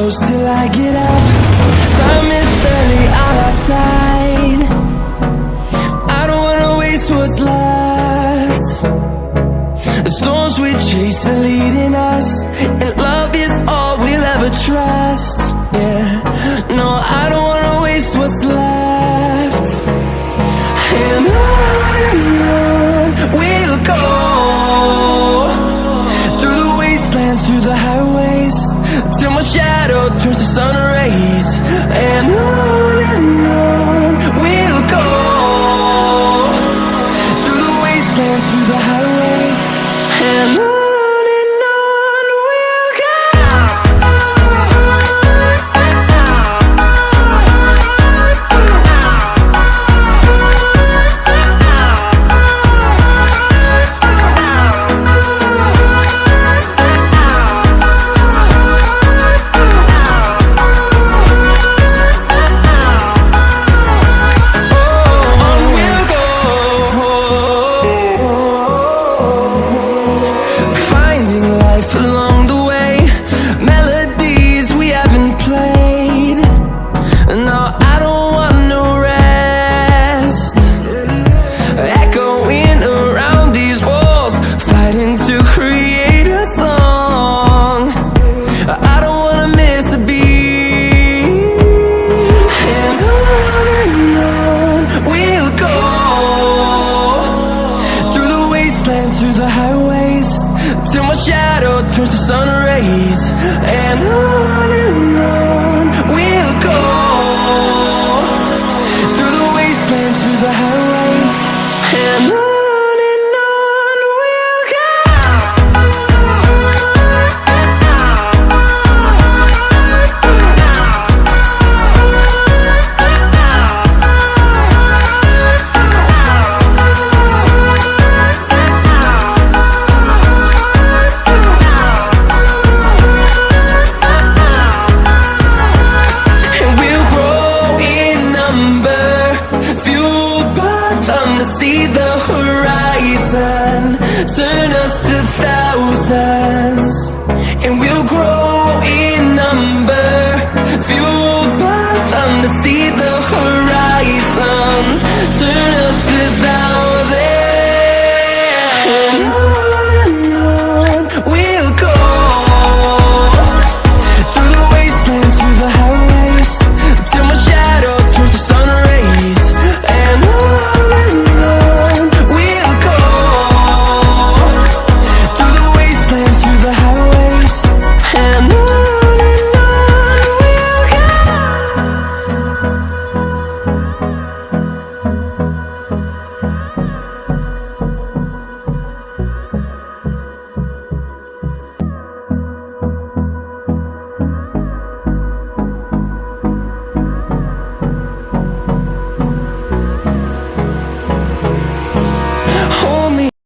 close till I get up. Time is barely on our side. I don't wanna waste what's left. The storms we chase are leading us, and love is all we'll ever trust. Yeah, no, I don't wanna waste what's left. And on we'll go, through the wastelands, through the highways, till my shadow turns to sun rays. And on we'll go, through the wastelands, through the highways, and on we'll go. Along the way, melodies we haven't played. No, I don't want no rest. Echoing around these walls, fighting to create a song. I don't wanna miss a beat. And on we'll go, through the wastelands, through the highways, till my shadow turns to sun rays. And on we'll go, through the wastelands, through the highways, and on we'll go. See the horizon, turn us to thousands, and we'll grow in number, fuel